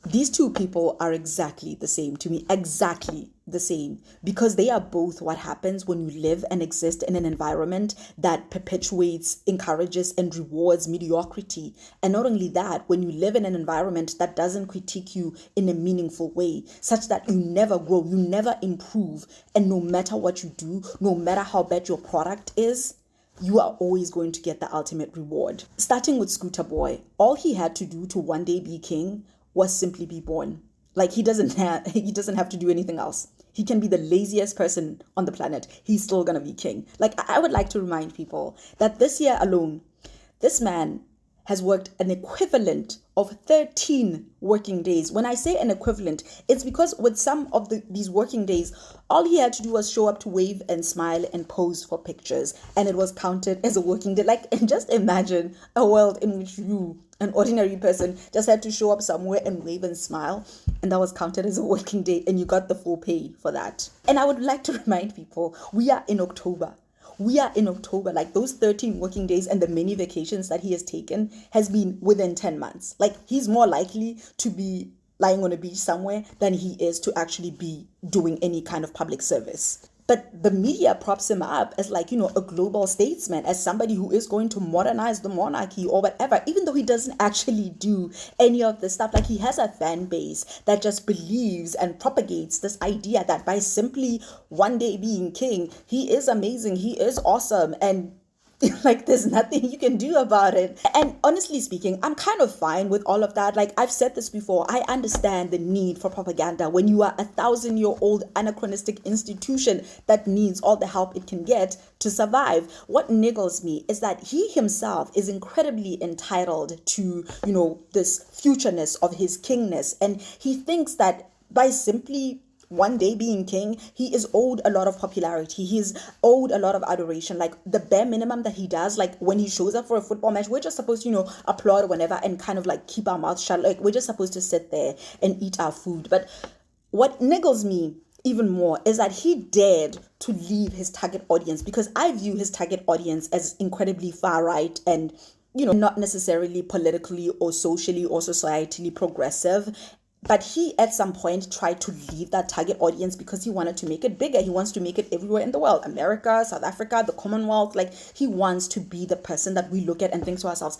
These two people are exactly the same to me, exactly the same, because they are both what happens when you live and exist in an environment that perpetuates, encourages, and rewards mediocrity. And not only that, when you live in an environment that doesn't critique you in a meaningful way, such that you never grow, you never improve, and no matter what you do, no matter how bad your product is, you are always going to get the ultimate reward. Starting with Scooter Boy, all he had to do to one day be king was simply be born. Like he doesn't have to do anything else. He can be the laziest person on the planet. He's still gonna be king. Like I would like to remind people that this year alone, this man has worked an equivalent of 13 working days. When I say an equivalent, it's because with some of these working days, all he had to do was show up to wave and smile and pose for pictures, and it was counted as a working day. Like, and just imagine a world in which you, an ordinary person, just had to show up somewhere and wave and smile, and that was counted as a working day, and you got the full pay for that. And I would like to remind people, we are in October. Like those 13 working days and the many vacations that he has taken has been within 10 months. Like he's more likely to be lying on a beach somewhere than he is to actually be doing any kind of public service. But the media props him up as like, a global statesman, as somebody who is going to modernize the monarchy or whatever, even though he doesn't actually do any of this stuff. Like he has a fan base that just believes and propagates this idea that by simply one day being king, he is amazing, he is awesome, and like there's nothing you can do about it. And honestly speaking, I'm kind of fine with all of that. Like I've said this before, I understand the need for propaganda when you are 1,000-year-old anachronistic institution that needs all the help it can get to survive. What niggles me is that he himself is incredibly entitled to, this futureness of his kingness, and he thinks that by simply one day being king, he is owed a lot of popularity. He's owed a lot of adoration. Like the bare minimum that he does, like when he shows up for a football match, we're just supposed to, applaud whenever and kind of like keep our mouths shut. Like we're just supposed to sit there and eat our food. But what niggles me even more is that he dared to leave his target audience, because I view his target audience as incredibly far right and, not necessarily politically or socially or societally progressive. But he, at some point, tried to leave that target audience because he wanted to make it bigger. He wants to make it everywhere in the world. America, South Africa, the Commonwealth. Like, he wants to be the person that we look at and think to ourselves,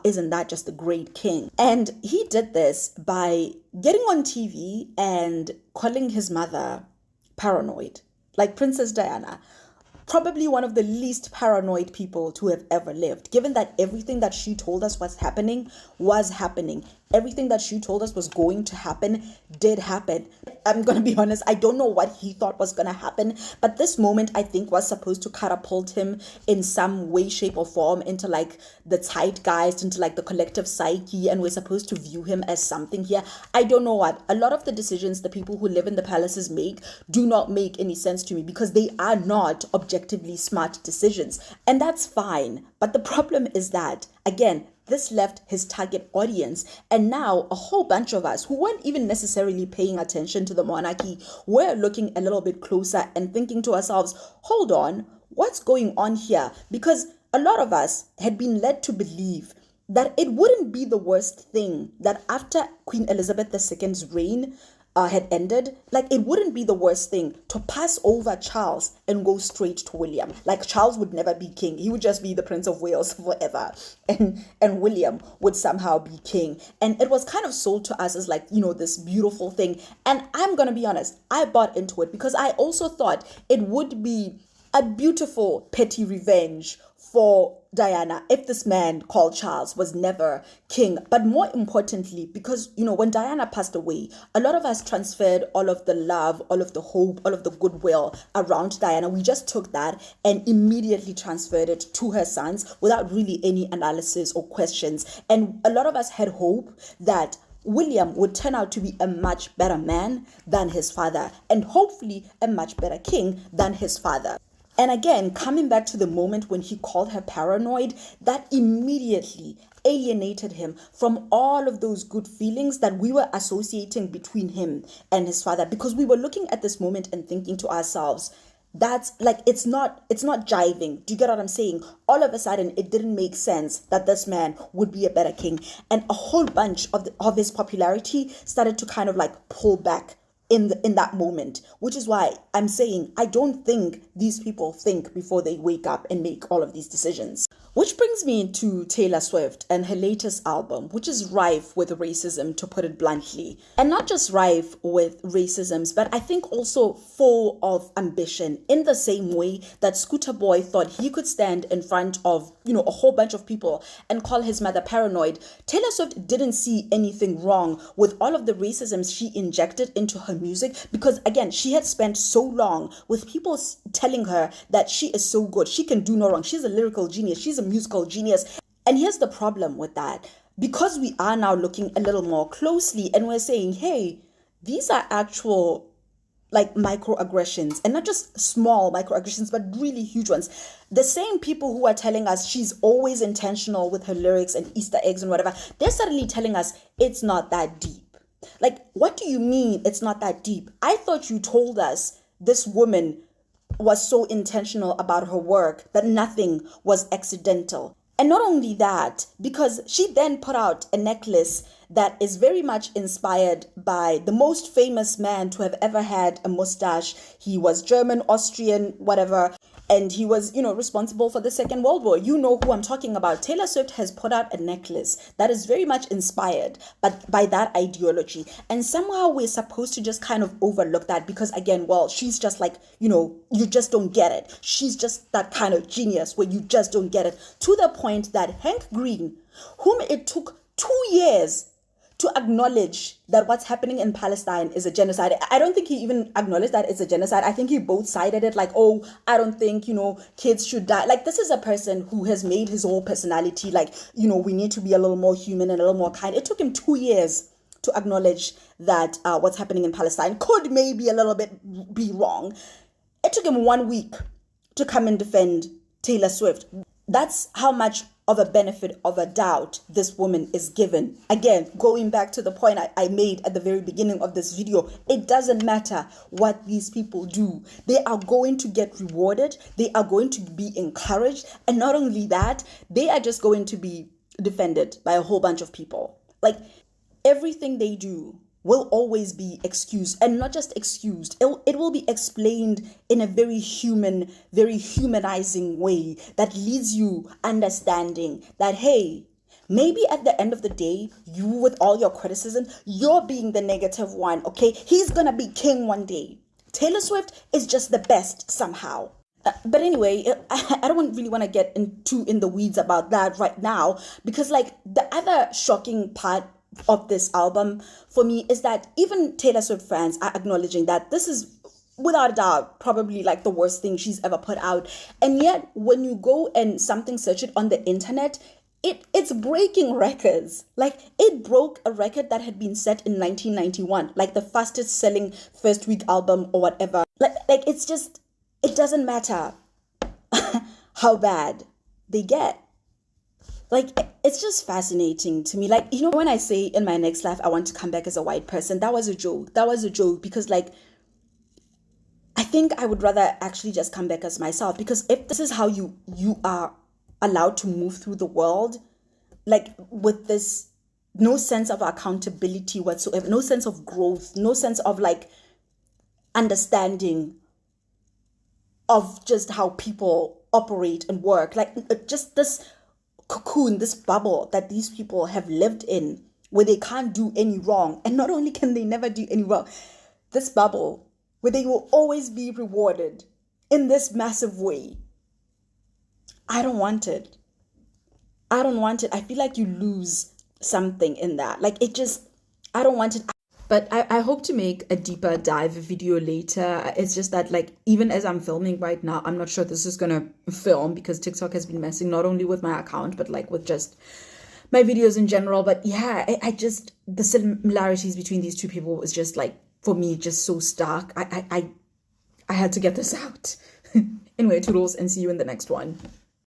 isn't that just a great king? And he did this by getting on TV and calling his mother paranoid. Like Princess Diana, probably one of the least paranoid people to have ever lived, given that everything that she told us was happening. Everything that she told us was going to happen did happen. I'm going to be honest, I don't know what he thought was going to happen, but this moment I think was supposed to catapult him in some way, shape or form into like the zeitgeist, into like the collective psyche, and we're supposed to view him as something here. I don't know what. A lot of the decisions the people who live in the palaces make do not make any sense to me, because they are not objectively smart decisions, and that's fine. But the problem is that, again, this left his target audience, and now a whole bunch of us who weren't even necessarily paying attention to the monarchy were looking a little bit closer and thinking to ourselves, hold on, what's going on here? Because a lot of us had been led to believe that it wouldn't be the worst thing that after Queen Elizabeth II's reign had ended, like it wouldn't be the worst thing to pass over Charles and go straight to William. Like Charles would never be king. He would just be the Prince of Wales forever. And William would somehow be king. And it was kind of sold to us as like, this beautiful thing. And I'm going to be honest, I bought into it because I also thought it would be a beautiful petty revenge for Diana if this man called Charles was never king. But more importantly, because, when Diana passed away, a lot of us transferred all of the love, all of the hope, all of the goodwill around Diana. We just took that and immediately transferred it to her sons without really any analysis or questions. And a lot of us had hope that William would turn out to be a much better man than his father, and hopefully a much better king than his father. And again, coming back to the moment when he called her paranoid, that immediately alienated him from all of those good feelings that we were associating between him and his father, because we were looking at this moment and thinking to ourselves, That's like, it's not jiving. Do you get what I'm saying? All of a sudden it didn't make sense that this man would be a better king, and a whole bunch of his popularity started to kind of like pull back in that moment, which is why I'm saying I don't think these people think before they wake up and make all of these decisions. Which brings me to Taylor Swift and her latest album, which is rife with racism, to put it bluntly. And not just rife with racisms, but I think also full of ambition, in the same way that Scooter Boy thought he could stand in front of, a whole bunch of people and call his mother paranoid. Taylor Swift didn't see anything wrong with all of the racisms she injected into her music, because again, she had spent so long with people telling her that she is so good, she can do no wrong, she's a lyrical genius, she's a musical genius. And here's the problem with that. Because we are now looking a little more closely and we're saying, hey, these are actual like microaggressions, and not just small microaggressions, but really huge ones. The same people who are telling us she's always intentional with her lyrics and Easter eggs and whatever, they're suddenly telling us it's not that deep. Like, what do you mean it's not that deep? I thought you told us this woman was so intentional about her work that nothing was accidental. And not only that, because she then put out a necklace that is very much inspired by the most famous man to have ever had a mustache. He was German, Austrian, whatever. And he was, responsible for the Second World War. You know who I'm talking about. Taylor Swift has put out a necklace that is very much inspired by that ideology. And somehow we're supposed to just kind of overlook that because, again, well, she's just like, you just don't get it. She's just that kind of genius where you just don't get it. To the point that Hank Green, whom it took 2 years to acknowledge that what's happening in Palestine is a genocide. I don't think he even acknowledged that it's a genocide. I think he both sided it like, oh, I don't think, kids should die. Like, this is a person who has made his whole personality like, we need to be a little more human and a little more kind. It took him 2 years to acknowledge that what's happening in Palestine could maybe a little bit be wrong. It took him 1 week to come and defend Taylor Swift. That's how much of a benefit of a doubt this woman is given. Again, going back to the point I made at the very beginning of this video, it doesn't matter what these people do. They are going to get rewarded. They are going to be encouraged. And not only that, they are just going to be defended by a whole bunch of people. Like, everything they do will always be excused, and not just excused. It will be explained in a very human, very humanizing way that leads you understanding that, hey, maybe at the end of the day, you with all your criticism, you're being the negative one, okay? He's gonna be king one day. Taylor Swift is just the best somehow. But anyway, I don't really want to get in the weeds about that right now, because like the other shocking part of this album for me is that even Taylor Swift fans are acknowledging that this is without a doubt probably like the worst thing she's ever put out. And yet when you go and something search it on the internet, it's breaking records. Like, it broke a record that had been set in 1991, like the fastest selling first week album or whatever. Like it's just, it doesn't matter how bad they get. Like, it's just fascinating to me. Like, when I say in my next life, I want to come back as a white person, that was a joke. That was a joke because, like, I think I would rather actually just come back as myself, because if this is how you are allowed to move through the world, like, with this no sense of accountability whatsoever, no sense of growth, no sense of, like, understanding of just how people operate and work, like, just this cocoon, this bubble that these people have lived in where they can't do any wrong. And not only can they never do any wrong, this bubble where they will always be rewarded in this massive way. I don't want it. I don't want it. I feel like you lose something in that. Like, I don't want it. But I hope to make a deeper dive video later. It's just that, like, even as I'm filming right now, I'm not sure this is going to film because TikTok has been messing not only with my account, but like with just my videos in general. But yeah, I just, the similarities between these two people was just like, for me, just so stark. I had to get this out. Anyway, toodles, and see you in the next one.